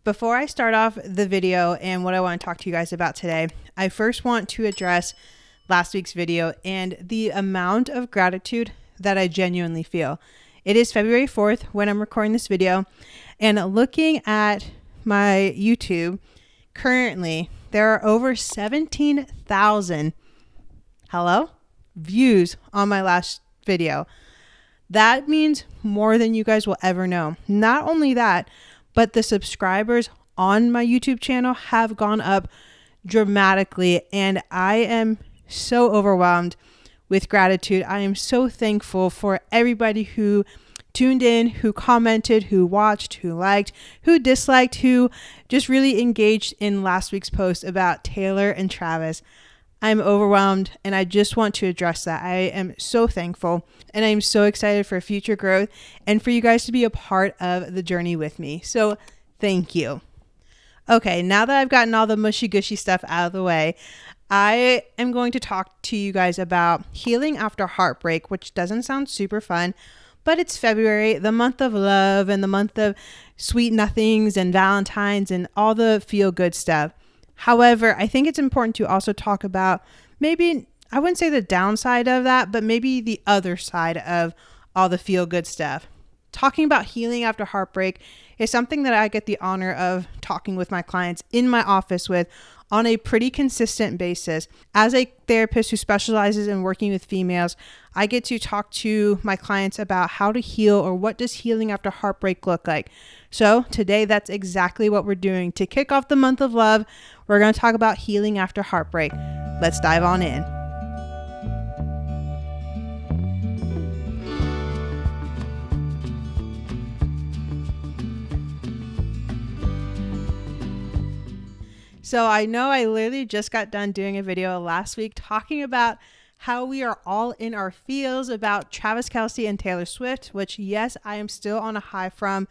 Before I start off the video and what I want to talk to you guys about today, I first want to address last week's video and the amount of gratitude that I genuinely feel. It is February 4th when I'm recording this video, and looking at my YouTube, currently there are over 17,000 views on my last video. That means more than you guys will ever know. Not only that, but the subscribers on my YouTube channel have gone up dramatically, and I am so overwhelmed with gratitude. I am so thankful for everybody who tuned in, who commented, who watched, who liked, who disliked, who just really engaged in last week's post about Taylor and Travis. I'm overwhelmed, and I just want to address that. I am so thankful, and I'm so excited for future growth and for you guys to be a part of the journey with me. So thank you. Okay, now that I've gotten all the mushy gushy stuff out of the way, I am going to talk to you guys about healing after heartbreak, which doesn't sound super fun, but it's February, the month of love and the month of sweet nothings and Valentine's and all the feel good stuff. However, I think it's important to also talk about maybe, I wouldn't say the downside of that, but maybe the other side of all the feel good stuff. Talking about healing after heartbreak is something that I get the honor of talking with my clients in my office with on a pretty consistent basis. As a therapist who specializes in working with females, I get to talk to my clients about how to heal, or what does healing after heartbreak look like. So today, that's exactly what we're doing. To kick off the month of love, we're going to talk about healing after heartbreak. Let's dive on in. So I know I literally just got done doing a video last week talking about how we are all in our feels about Travis Kelce and Taylor Swift, which, yes, I am still on a high from.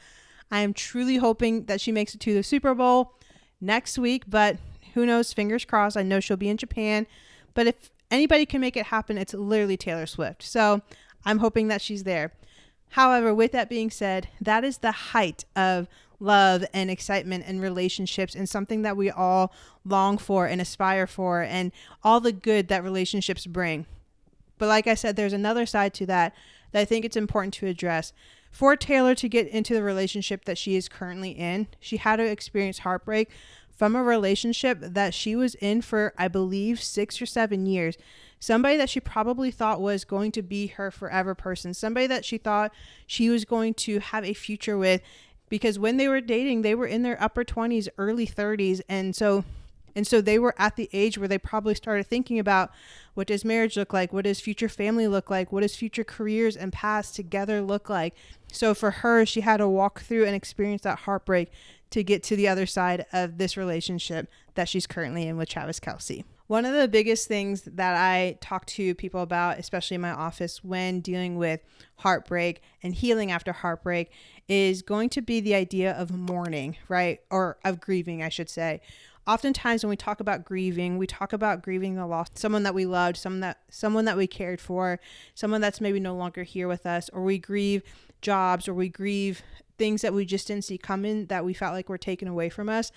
I am truly hoping that she makes it to the Super Bowl next week, but who knows? Fingers crossed. I know she'll be in Japan, but if anybody can make it happen, it's literally Taylor Swift. So I'm hoping that she's there. However, with that being said, that is the height of love and excitement and relationships, and something that we all long for and aspire for, and all the good that relationships bring. But like I said, there's another side to that I think it's important to address. For Taylor to get into the relationship that she is currently in, she had to experience heartbreak from a relationship that she was in for, I believe, 6 or 7 years. Somebody that she probably thought was going to be her forever person. Somebody that she thought she was going to have a future with, because when they were dating, they were in their upper 20s, early 30s. And so they were at the age where they probably started thinking about, what does marriage look like? What does future family look like? What does future careers and paths together look like? So for her, she had to walk through and experience that heartbreak to get to the other side of this relationship that she's currently in with Travis Kelce. One of the biggest things that I talk to people about, especially in my office, when dealing with heartbreak and healing after heartbreak, is going to be the idea of mourning, right? Or of grieving, I should say. Oftentimes when we talk about grieving, we talk about grieving the loss of someone that we loved, someone that we cared for, someone that's maybe no longer here with us, or we grieve jobs, or we grieve things that we just didn't see coming that we felt like were taken away from us.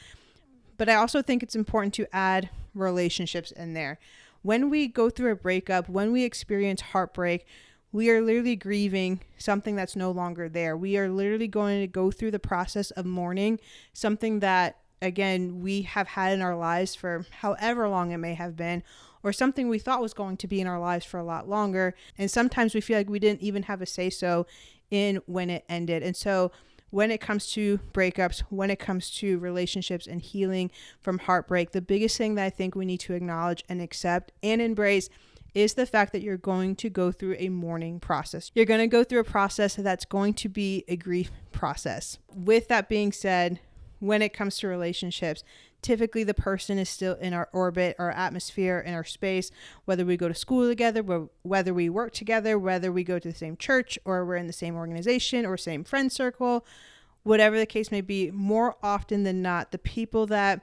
But I also think it's important to add relationships in there. When we go through a breakup, when we experience heartbreak, we are literally grieving something that's no longer there. We are literally going to go through the process of mourning something that, again, we have had in our lives for however long it may have been, or something we thought was going to be in our lives for a lot longer. And sometimes we feel like we didn't even have a say-so in when it ended. And so when it comes to breakups, when it comes to relationships and healing from heartbreak, the biggest thing that I think we need to acknowledge and accept and embrace is the fact that you're going to go through a mourning process. You're going to go through a process that's going to be a grief process. With that being said, when it comes to relationships, typically the person is still in our orbit, our atmosphere, in our space, whether we go to school together, whether we work together, whether we go to the same church, or we're in the same organization or same friend circle, whatever the case may be. More often than not, the people that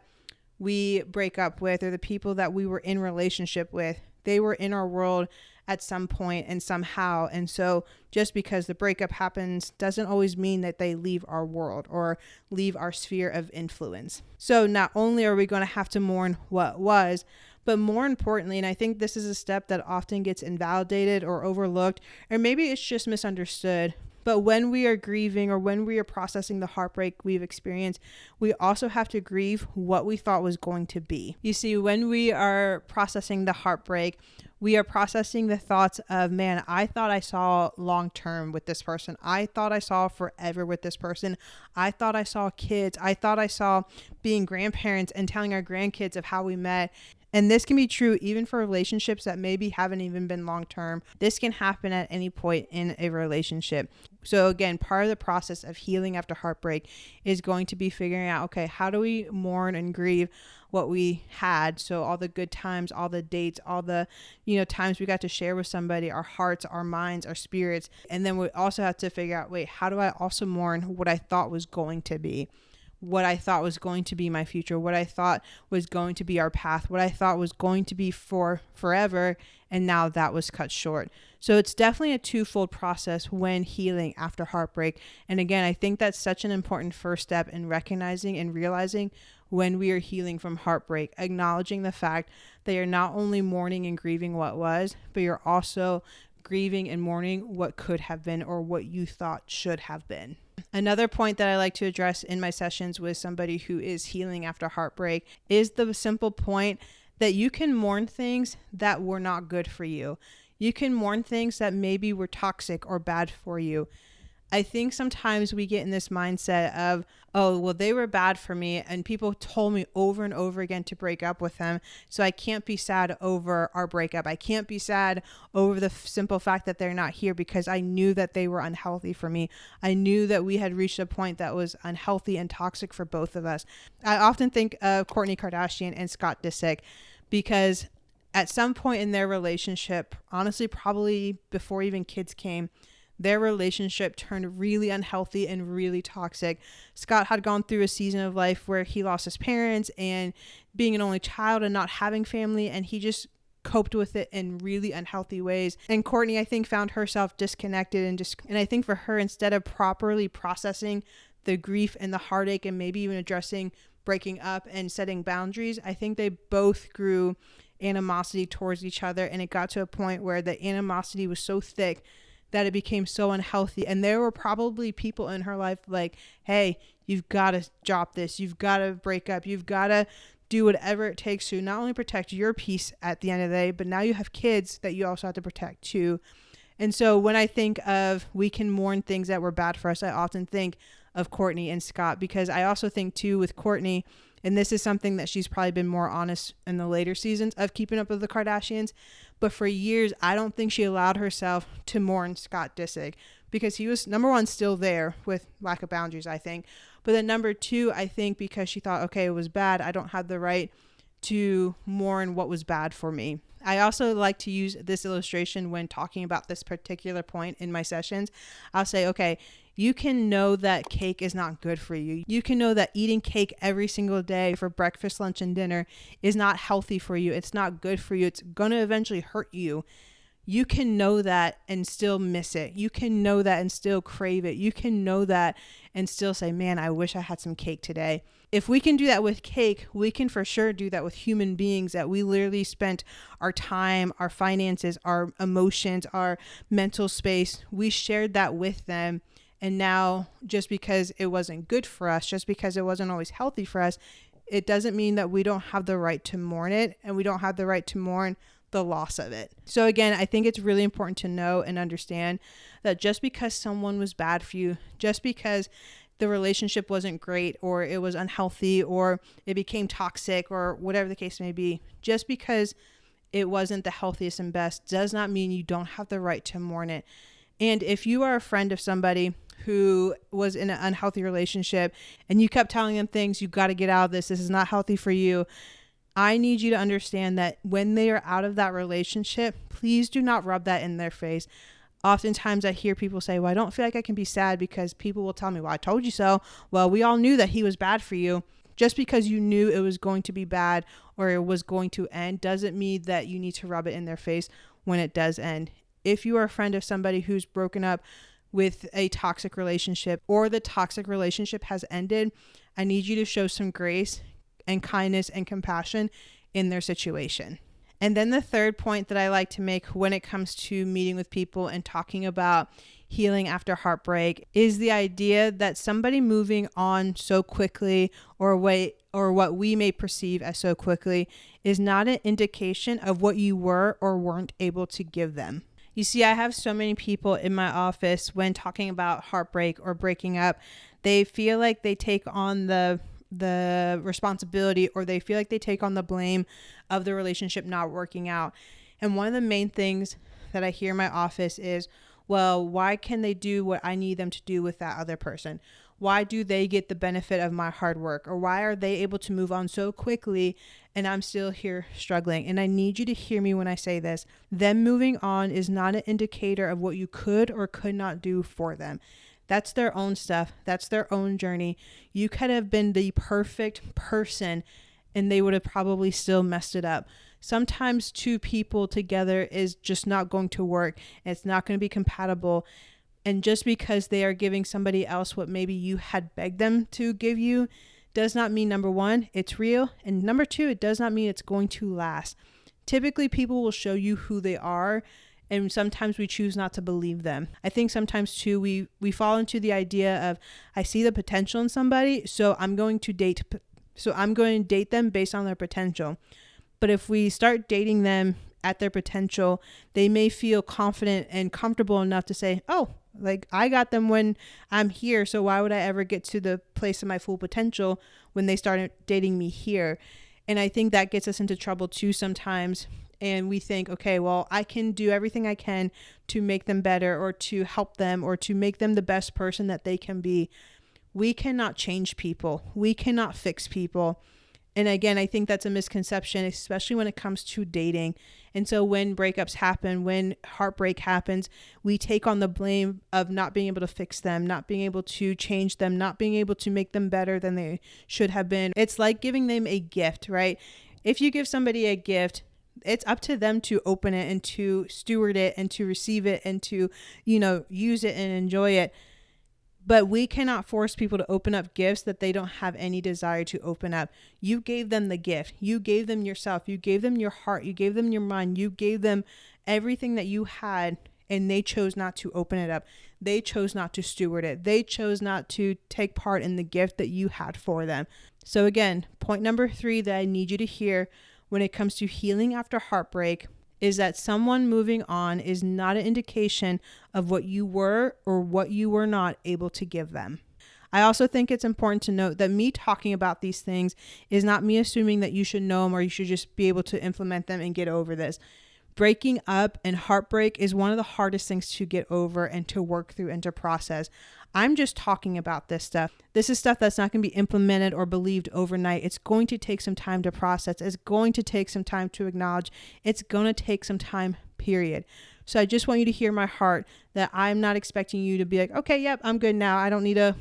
we break up with, or the people that we were in relationship with, they were in our world at some point and somehow. And so just because the breakup happens doesn't always mean that they leave our world or leave our sphere of influence. So not only are we going to have to mourn what was, but more importantly, and I think this is a step that often gets invalidated or overlooked, or maybe it's just misunderstood, but when we are grieving or when we are processing the heartbreak we've experienced, we also have to grieve what we thought was going to be. You see, when we are processing the heartbreak, we are processing the thoughts of, man, I thought I saw long term with this person. I thought I saw forever with this person. I thought I saw kids. I thought I saw being grandparents and telling our grandkids of how we met. And this can be true even for relationships that maybe haven't even been long term. This can happen at any point in a relationship. So again, part of the process of healing after heartbreak is going to be figuring out, okay, how do we mourn and grieve what we had? So all the good times, all the dates, all the, times we got to share with somebody, our hearts, our minds, our spirits. And then we also have to figure out, wait, how do I also mourn what I thought was going to be? What I thought was going to be my future, what I thought was going to be our path, what I thought was going to be for forever, and now that was cut short. So it's definitely a twofold process when healing after heartbreak. And again, I think that's such an important first step in recognizing and realizing when we are healing from heartbreak, acknowledging the fact that you're not only mourning and grieving what was, but you're also grieving and mourning what could have been or what you thought should have been. Another point that I like to address in my sessions with somebody who is healing after heartbreak is the simple point that you can mourn things that were not good for you. You can mourn things that maybe were toxic or bad for you. I think sometimes we get in this mindset of, oh, well, they were bad for me and people told me over and over again to break up with them. So I can't be sad over our breakup. I can't be sad over the simple fact that they're not here because I knew that they were unhealthy for me. I knew that we had reached a point that was unhealthy and toxic for both of us. I often think of Kourtney Kardashian and Scott Disick because at some point in their relationship, honestly, probably before even kids came, their relationship turned really unhealthy and really toxic. Scott had gone through a season of life where he lost his parents and being an only child and not having family, and he just coped with it in really unhealthy ways. And Kourtney, I think, found herself disconnected and I think for her, instead of properly processing the grief and the heartache and maybe even addressing breaking up and setting boundaries, I think they both grew animosity towards each other, and it got to a point where the animosity was so thick that it became so unhealthy. And there were probably people in her life like, hey, you've got to drop this. You've got to break up. You've got to do whatever it takes to not only protect your peace at the end of the day, but now you have kids that you also have to protect too. And so when I think of we can mourn things that were bad for us, I often think of Kourtney and Scott, because I also think too with Kourtney, and this is something that she's probably been more honest in the later seasons of Keeping Up with the Kardashians. But for years, I don't think she allowed herself to mourn Scott Disick because he was, number one, still there with lack of boundaries, I think. But then number two, I think because she thought, okay, it was bad, I don't have the right to mourn what was bad for me. I also like to use this illustration when talking about this particular point in my sessions. I'll say, okay, you can know that cake is not good for you. You can know that eating cake every single day for breakfast, lunch, and dinner is not healthy for you. It's not good for you. It's going to eventually hurt you. You can know that and still miss it. You can know that and still crave it. You can know that and still say, man, I wish I had some cake today. If we can do that with cake, we can for sure do that with human beings that we literally spent our time, our finances, our emotions, our mental space. We shared that with them. And now just because it wasn't good for us, just because it wasn't always healthy for us, it doesn't mean that we don't have the right to mourn it, and we don't have the right to mourn the loss of it. So again, I think it's really important to know and understand that just because someone was bad for you, just because the relationship wasn't great or it was unhealthy or it became toxic or whatever the case may be, just because it wasn't the healthiest and best does not mean you don't have the right to mourn it. And if you are a friend of somebody who was in an unhealthy relationship and you kept telling them things, you got to get out of this is not healthy for you, I need you to understand that when they are out of that relationship, please do not rub that in their face. Oftentimes I hear people say, well, I don't feel like I can be sad because people will tell me, well, I told you so. Well, we all knew that he was bad for you. Just because you knew it was going to be bad or it was going to end doesn't mean that you need to rub it in their face when it does end. If you are a friend of somebody who's broken up with a toxic relationship or the toxic relationship has ended, I need you to show some grace and kindness and compassion in their situation. And then the third point that I like to make when it comes to meeting with people and talking about healing after heartbreak is the idea that somebody moving on so quickly or what we may perceive as so quickly is not an indication of what you were or weren't able to give them. You see, I have so many people in my office when talking about heartbreak or breaking up, they feel like they take on the responsibility, or they feel like they take on the blame of the relationship not working out. And one of the main things that I hear in my office is, well, why can they do what I need them to do with that other person? Why do they get the benefit of my hard work? Or why are they able to move on so quickly and I'm still here struggling? And I need you to hear me when I say this. Them moving on is not an indicator of what you could or could not do for them. That's their own stuff. That's their own journey. You could have been the perfect person and they would have probably still messed it up. Sometimes two people together is just not going to work. It's not going to be compatible. And just because they are giving somebody else what maybe you had begged them to give you does not mean, number one, it's real. And number two, it does not mean it's going to last. Typically, people will show you who they are, and sometimes we choose not to believe them. I think sometimes too, we fall into the idea of, I see the potential in somebody, so I'm going to date them based on their potential. But if we start dating them at their potential, they may feel confident and comfortable enough to say, oh, like I got them when I'm here, so why would I ever get to the place of my full potential when they started dating me here? And I think that gets us into trouble too sometimes. And we think, okay, well, I can do everything I can to make them better or to help them or to make them the best person that they can be. We cannot change people. We cannot fix people. And again, I think that's a misconception, especially when it comes to dating. And so when breakups happen, when heartbreak happens, we take on the blame of not being able to fix them, not being able to change them, not being able to make them better than they should have been. It's like giving them a gift, right? If you give somebody a gift, it's up to them to open it and to steward it and to receive it and to, use it and enjoy it. But we cannot force people to open up gifts that they don't have any desire to open up. You gave them the gift. You gave them yourself. You gave them your heart. You gave them your mind. You gave them everything that you had, and they chose not to open it up. They chose not to steward it. They chose not to take part in the gift that you had for them. So again, point number 3 that I need you to hear when it comes to healing after heartbreak is that someone moving on is not an indication of what you were or what you were not able to give them. I also think it's important to note that me talking about these things is not me assuming that you should know them or you should just be able to implement them and get over this. Breaking up and heartbreak is one of the hardest things to get over and to work through and to process. I'm just talking about this stuff. This is stuff that's not going to be implemented or believed overnight. It's going to take some time to process. It's going to take some time to acknowledge. It's going to take some time, period. So I just want you to hear my heart that I'm not expecting you to be like, okay, yep, I'm good now. I don't need a,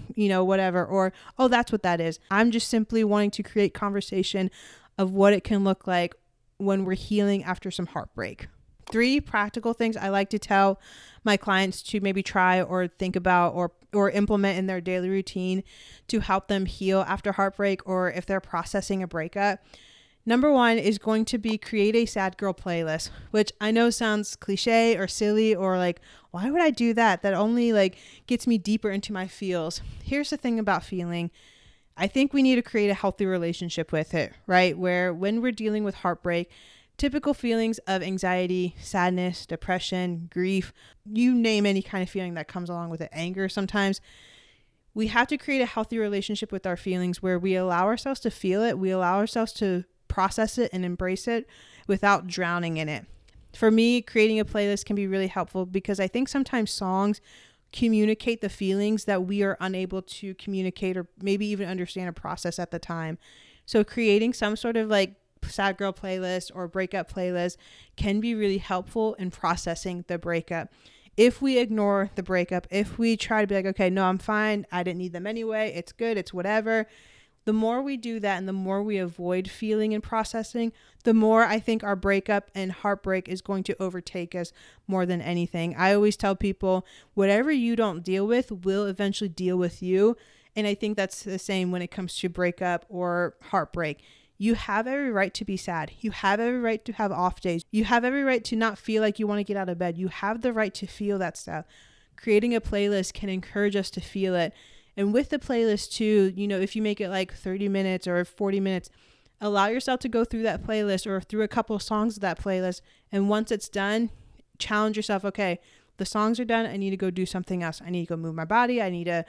whatever, or, oh, that's what that is. I'm just simply wanting to create conversation of what it can look like when we're healing after some heartbreak. 3 practical things I like to tell my clients to maybe try or think about or implement in their daily routine to help them heal after heartbreak or if they're processing a breakup. Number 1 is going to be create a sad girl playlist, which I know sounds cliche or silly or like, why would I do that? That only gets me deeper into my feels. Here's the thing about feeling. I think we need to create a healthy relationship with it, right? Where when we're dealing with heartbreak, typical feelings of anxiety, sadness, depression, grief, you name any kind of feeling that comes along with it, anger sometimes, we have to create a healthy relationship with our feelings where we allow ourselves to feel it, we allow ourselves to process it and embrace it without drowning in it. For me, creating a playlist can be really helpful because I think sometimes songs communicate the feelings that we are unable to communicate or maybe even understand or process at the time. So creating some sort of sad girl playlist or breakup playlist can be really helpful in processing the breakup. If we ignore the breakup, if we try to be like, okay, no, I'm fine, I didn't need them anyway, it's good, it's whatever, The more we do that and the more we avoid feeling and processing, the more I think our breakup and heartbreak is going to overtake us more than anything. I always tell people, whatever you don't deal with will eventually deal with you. And I think that's the same when it comes to breakup or heartbreak. You have every right to be sad. You have every right to have off days. You have every right to not feel like you want to get out of bed. You have the right to feel that stuff. Creating a playlist can encourage us to feel it. And with the playlist too, if you make it like 30 minutes or 40 minutes, allow yourself to go through that playlist or through a couple of songs of that playlist. And once it's done, challenge yourself. Okay, the songs are done. I need to go do something else. I need to go move my body. I need to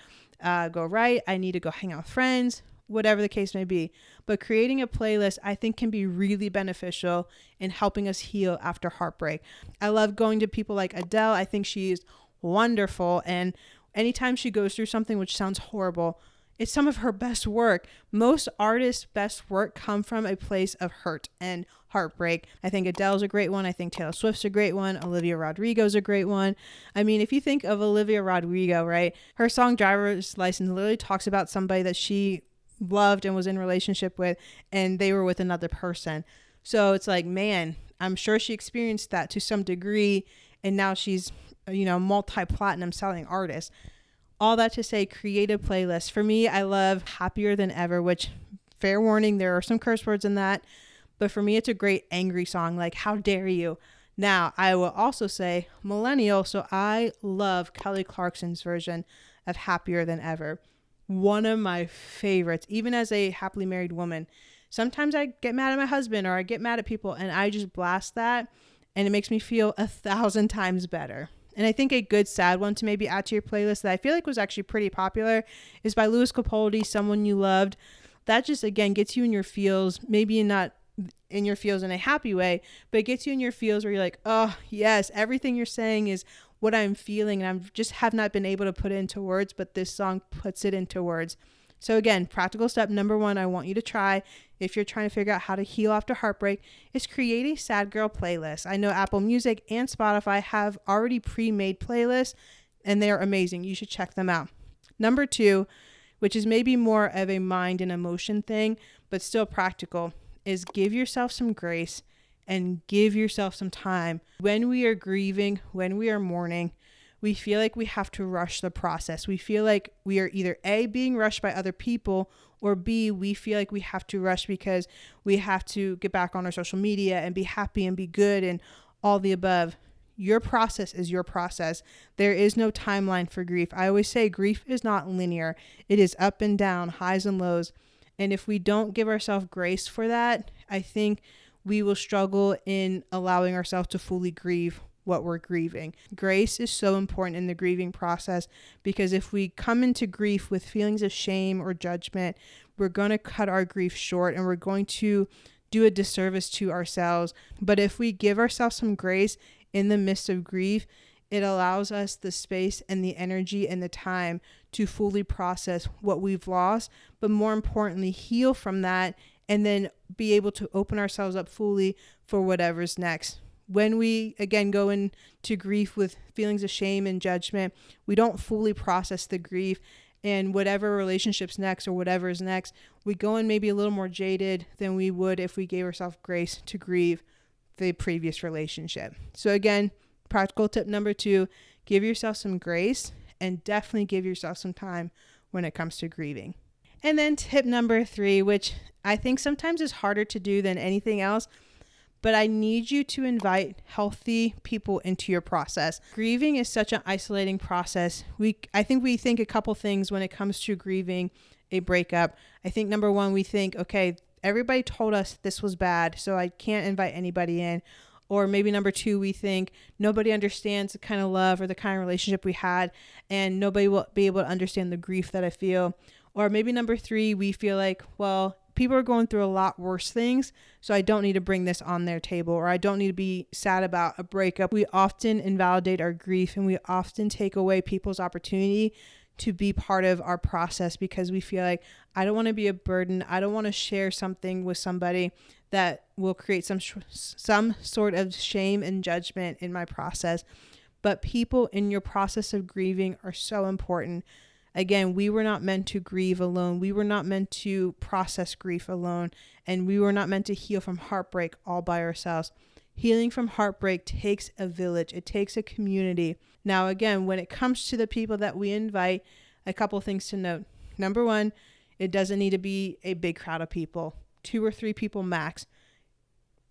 go write. I need to go hang out with friends, whatever the case may be. But creating a playlist, I think, can be really beneficial in helping us heal after heartbreak. I love going to people like Adele. I think she's wonderful. And anytime she goes through something which sounds horrible, it's some of her best work. Most artists' best work come from a place of hurt and heartbreak. I think Adele's a great one. I think Taylor Swift's a great one. Olivia Rodrigo's a great one. I mean, if you think of Olivia Rodrigo, right? Her song Driver's License literally talks about somebody that she loved and was in a relationship with, and they were with another person. So it's like, man, I'm sure she experienced that to some degree, and now she's, multi-platinum selling artist. All that to say, create a playlist. For me, I love Happier Than Ever, which, fair warning, there are some curse words in that. But for me, it's a great angry song, like, how dare you? Now, I will also say millennial, so I love Kelly Clarkson's version of Happier Than Ever. One of my favorites, even as a happily married woman. Sometimes I get mad at my husband or I get mad at people and I just blast that and it makes me feel 1,000 times better. And I think a good sad one to maybe add to your playlist that I feel like was actually pretty popular is by Louis Capaldi, Someone You Loved. That just, again, gets you in your feels, maybe not in your feels in a happy way, but it gets you in your feels where you're like, oh, yes, everything you're saying is what I'm feeling. And I just have not been able to put it into words, but this song puts it into words. So again, practical step number 1, I want you to try if you're trying to figure out how to heal after heartbreak is create a sad girl playlist. I know Apple Music and Spotify have already pre-made playlists and they're amazing. You should check them out. Number 2, which is maybe more of a mind and emotion thing, but still practical, is give yourself some grace and give yourself some time. When we are grieving, when we are mourning, we feel like we have to rush the process. We feel like we are either A, being rushed by other people, or B, we feel like we have to rush because we have to get back on our social media and be happy and be good and all the above. Your process is your process. There is no timeline for grief. I always say grief is not linear. It is up and down, highs and lows. And if we don't give ourselves grace for that, I think we will struggle in allowing ourselves to fully grieve what we're grieving. Grace is so important in the grieving process because if we come into grief with feelings of shame or judgment, we're going to cut our grief short and we're going to do a disservice to ourselves. But if we give ourselves some grace in the midst of grief, it allows us the space and the energy and the time to fully process what we've lost, but more importantly, heal from that and then be able to open ourselves up fully for whatever's next. When we, again, go into grief with feelings of shame and judgment, we don't fully process the grief, and whatever relationship's next or whatever is next, we go in maybe a little more jaded than we would if we gave ourselves grace to grieve the previous relationship. So again, practical tip number 2, give yourself some grace and definitely give yourself some time when it comes to grieving. And then tip number 3, which I think sometimes is harder to do than anything else, but I need you to invite healthy people into your process. Grieving is such an isolating process. I think we think a couple things when it comes to grieving a breakup. I think number 1, we think, okay, everybody told us this was bad, so I can't invite anybody in. Or maybe number 2, we think nobody understands the kind of love or the kind of relationship we had, and nobody will be able to understand the grief that I feel. Or maybe number 3, we feel like, well, people are going through a lot worse things, so I don't need to bring this on their table, or I don't need to be sad about a breakup. We often invalidate our grief, and we often take away people's opportunity to be part of our process because we feel like, I don't want to be a burden. I don't want to share something with somebody that will create some sort of shame and judgment in my process. But people in your process of grieving are so important. Again, we were not meant to grieve alone. We were not meant to process grief alone. And we were not meant to heal from heartbreak all by ourselves. Healing from heartbreak takes a village. It takes a community. Now, again, when it comes to the people that we invite, a couple things to note. Number one, it doesn't need to be a big crowd of people. 2 or 3 people max.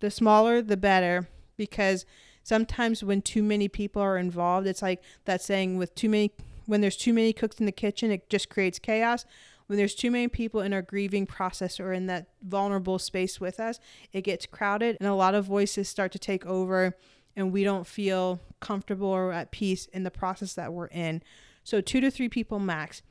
The smaller, the better, because sometimes when too many people are involved, it's like that saying when there's too many cooks in the kitchen, it just creates chaos. When there's too many people in our grieving process or in that vulnerable space with us, it gets crowded and a lot of voices start to take over and we don't feel comfortable or at peace in the process that we're in. So 2 to 3 people max.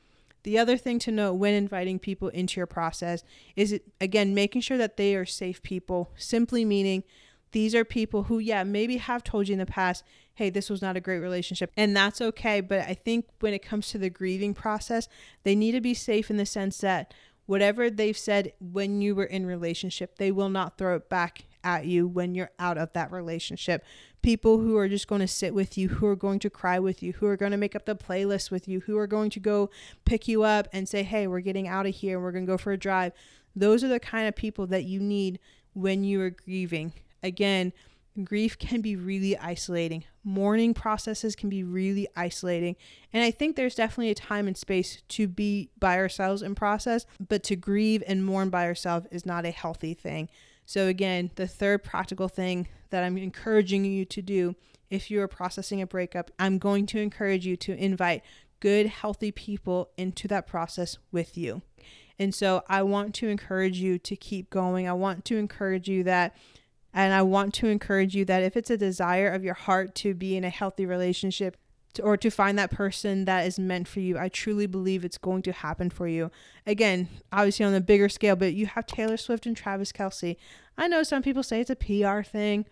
The other thing to note when inviting people into your process is, again, making sure that they are safe people, simply meaning these are people who, maybe have told you in the past, hey, this was not a great relationship, and that's okay. But I think when it comes to the grieving process, they need to be safe in the sense that whatever they've said when you were in relationship, they will not throw it back at you when you're out of that relationship. People who are just going to sit with you, who are going to cry with you, who are going to make up the playlist with you, who are going to go pick you up and say, hey, we're getting out of here and we're going to go for a drive. Those are the kind of people that you need when you are grieving. Again, grief can be really isolating. Mourning processes can be really isolating. And I think there's definitely a time and space to be by ourselves in process, but to grieve and mourn by ourselves is not a healthy thing. So again, the third practical thing that I'm encouraging you to do if you are processing a breakup, I'm going to encourage you to invite good, healthy people into that process with you. And so I want to encourage you to keep going. I want to encourage you that if it's a desire of your heart to be in a healthy relationship or to find that person that is meant for you, I truly believe it's going to happen for you. Again, obviously on a bigger scale, but you have Taylor Swift and Travis Kelce. I know some people say it's a PR thing.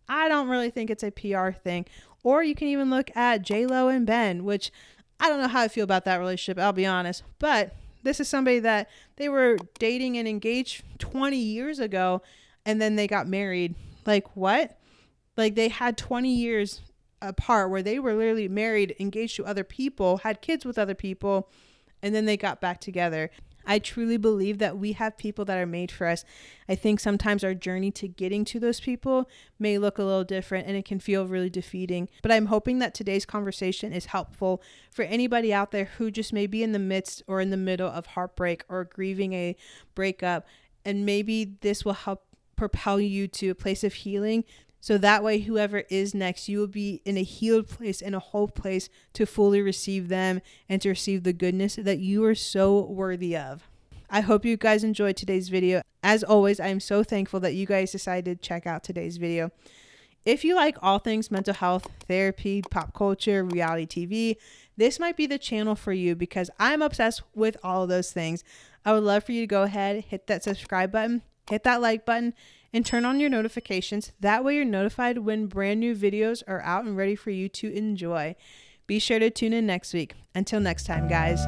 I don't really think it's a PR thing. Or you can even look at J-Lo and Ben, which I don't know how I feel about that relationship, I'll be honest. But this is somebody that they were dating and engaged 20 years ago, and then they got married. Like, what? Like, they had 20 years apart where they were literally married, engaged to other people, had kids with other people, and then they got back together. I truly believe that we have people that are made for us. I think sometimes our journey to getting to those people may look a little different and it can feel really defeating. But I'm hoping that today's conversation is helpful for anybody out there who just may be in the midst or in the middle of heartbreak or grieving a breakup. And maybe this will help propel you to a place of healing. So that way, whoever is next, you will be in a healed place, in a whole place to fully receive them and to receive the goodness that you are so worthy of. I hope you guys enjoyed today's video. As always, I am so thankful that you guys decided to check out today's video. If you like all things mental health, therapy, pop culture, reality TV, this might be the channel for you because I'm obsessed with all of those things. I would love for you to go ahead, hit that subscribe button, hit that like button, and turn on your notifications. That way you're notified when brand new videos are out and ready for you to enjoy. Be sure to tune in next week. Until next time, guys.